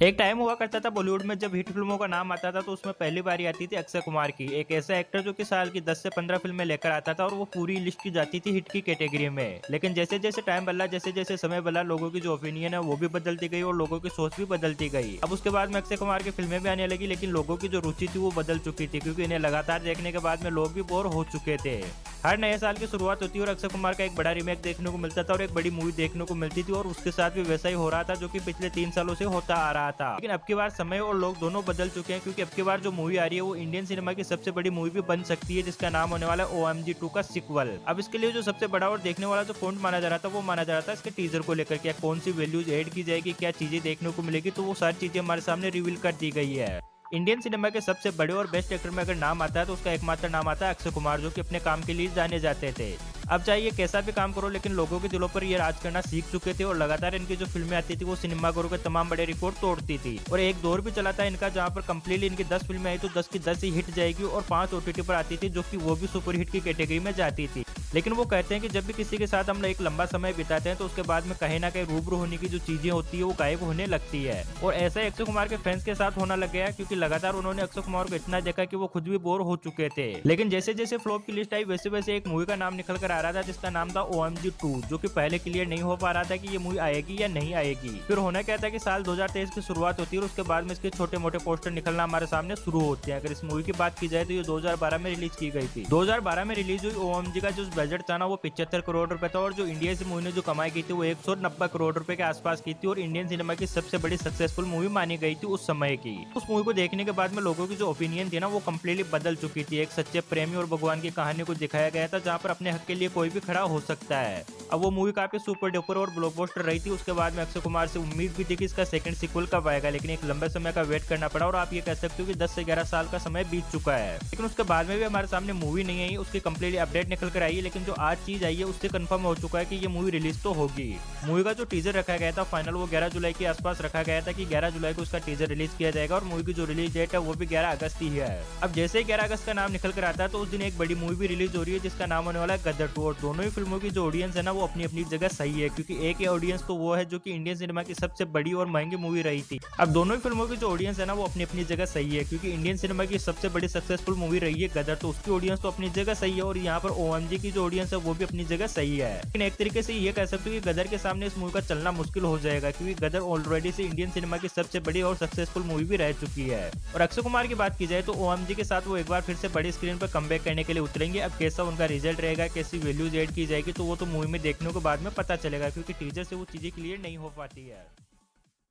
एक टाइम हुआ करता था बॉलीवुड में जब हिट फिल्मों का नाम आता था तो उसमें पहली बारी आती थी अक्षय कुमार की, एक ऐसा एक्टर जो कि साल की 10 से 15 फिल्में लेकर आता था और वो पूरी लिस्ट की जाती थी हिट की कैटेगरी में। लेकिन जैसे जैसे टाइम बदला, जैसे जैसे समय बदला, लोगों की जो ओपिनियन है वो भी बदलती गई और लोगों की सोच भी बदलती गई। अब उसके बाद में अक्षय कुमार की फिल्में भी आने लगी, लेकिन लोगों की जो रुचि थी वो बदल चुकी थी, क्योंकि इन्हें लगातार देखने के बाद में लोग भी बोर हो चुके थे। हर नए साल की शुरुआत होती है और अक्षय कुमार का एक बड़ा रीमेक देखने को मिलता था और एक बड़ी मूवी देखने को मिलती थी, और उसके साथ भी वैसा ही हो रहा था जो कि पिछले 3 सालों से होता आ रहा था। लेकिन अब की बार समय और लोग दोनों बदल चुके हैं, क्योंकि अब की बार जो मूवी आ रही है वो इंडियन सिनेमा की सबसे बड़ी मूवी भी बन सकती है, जिसका नाम होने वाला है OMG 2 का सिक्वल। अब इसके लिए जो सबसे बड़ा और देखने वाला जो पॉइंट माना जा रहा था वो माना जा रहा था इसके टीजर को लेकर, क्या कौन सी वैल्यूज ऐड की जाएगी, क्या चीजें देखने को मिलेगी, तो वो सारी चीजें हमारे सामने रिवील कर दी गई है। इंडियन सिनेमा के सबसे बड़े और बेस्ट एक्टर में अगर नाम आता है तो उसका एकमात्र नाम आता है अक्षय कुमार, जो कि अपने काम के लिए जाने जाते थे। अब चाहे ये कैसा भी काम करो, लेकिन लोगों के दिलों पर ये राज करना सीख चुके थे और लगातार इनकी जो फिल्में आती थी वो सिनेमाघरों के तमाम बड़े रिकॉर्ड तोड़ती थी। और एक दौर भी चला था इनका जहाँ पर कंप्लीटली इनकी 10 फिल्में आई तो 10 की 10 ही हिट जाएगी और 5 OTT पर आती थी, जो कि वो भी सुपर हिट की कैटेगरी में जाती थी। लेकिन वो कहते हैं कि जब भी किसी के साथ हम एक लंबा समय बिताते हैं तो उसके बाद में कहीं ना कहीं रूबरू होने की जो चीजें होती है वो गायब होने लगती है। और ऐसा ही अक्षय कुमार के फैंस के साथ होना लग गया, क्योंकि लगातार उन्होंने अक्षय कुमार को इतना देखा कि वो खुद भी बोर हो चुके थे। लेकिन जैसे जैसे फ्लॉप की लिस्ट आई वैसे वैसे एक मूवी का नाम निकल कर आ रहा था, जिसका नाम था OMG 2, जो कि पहले क्लियर नहीं हो पा रहा था कि ये मूवी आएगी या नहीं आएगी। फिर होना क्या था कि साल 2023 की शुरुआत होती है और उसके बाद में इसके छोटे मोटे पोस्टर निकलना हमारे सामने शुरू होते हैं। अगर इस मूवी की बात की जाए तो ये 2012 में रिलीज की गई थी। 2012 में रिलीज हुई OMG का जो बजट था ना वो 75 करोड़ रुपए था, और जो इंडिया से मूवी ने जो कमाई की थी वो 190 करोड़ रुपए के आसपास की थी, और इंडियन सिनेमा की सबसे बड़ी सक्सेसफुल मूवी मानी गई थी उस समय की। उस मूवी को देखने के बाद में लोगों की जो ओपिनियन थी ना वो कम्प्लीटली बदल चुकी थी। एक सच्चे प्रेमी और भगवान की कहानी को दिखाया गया था, जहाँ पर अपने हक के लिए कोई भी खड़ा हो सकता है। अब वो मूवी काफी सुपर डुपर और ब्लॉकबस्टर रही थी। उसके बाद में अक्षय कुमार से उम्मीद भी थी कि इसका सेकंड सीक्वल कब आएगा, लेकिन एक लंबे समय का वेट करना पड़ा और आप ये कह सकते हो कि 10 से 11 साल का समय बीत चुका है। लेकिन उसके बाद में भी हमारे सामने मूवी नहीं आई, उसकी कंप्लीटली अपडेट निकल कर आई है। लेकिन जो आज चीज आई है उससे कंफर्म हो चुका है कि ये मूवी रिलीज तो होगी। मूवी का जो टीजर रखा गया था फाइनल वो 11 जुलाई के आसपास रखा गया था कि 11 जुलाई को उसका टीजर रिलीज किया जाएगा, और मूवी की जो रिलीज डेट है वो भी 11 अगस्त ही है। अब जैसे ही 11 अगस्त का नाम निकल कर आता है तो उस दिन एक बड़ी मूवी भी रिलीज हो रही है, जिसका नाम होने वाला है गदर 2। और दोनों ही फिल्मों की जो ऑडियंस है ना वो अपनी अपनी जगह सही है, क्योंकि एक ही ऑडियंस तो वो है जो कि इंडियन सिनेमा की सबसे बड़ी और महंगी मूवी रही थी। अब दोनों ही फिल्मों की जो ऑडियंस है ना वो अपनी अपनी जगह सही है, क्योंकि इंडियन सिनेमा की सबसे बड़ी सक्सेसफुल मूवी रही है गदर, तो उसकी ऑडियंस तो अपनी जगह सही है, और यहाँ पर OMG की जो ऑडियंस है वो भी अपनी जगह सही है। लेकिन एक तरीके से ये कह सकते हो कि गदर के सामने इस मूवी का चलना मुश्किल हो जाएगा, क्योंकि गदर ऑलरेडी से इंडियन सिनेमा की सबसे बड़ी और सक्सेसफुल मूवी भी रह चुकी है। और अक्षय कुमार की बात की जाए तो OMG के साथ वो एक बार फिर से बड़ी स्क्रीन पर कमबैक करने के लिए उतरेंगे। अब कैसा उनका रिजल्ट रहेगा, कैसी वैल्यूज ऐड की जाएगी, तो वो तो मूवी में देखने के बाद में पता चलेगा, क्योंकि टीजर से वो चीजें क्लियर नहीं हो पाती है।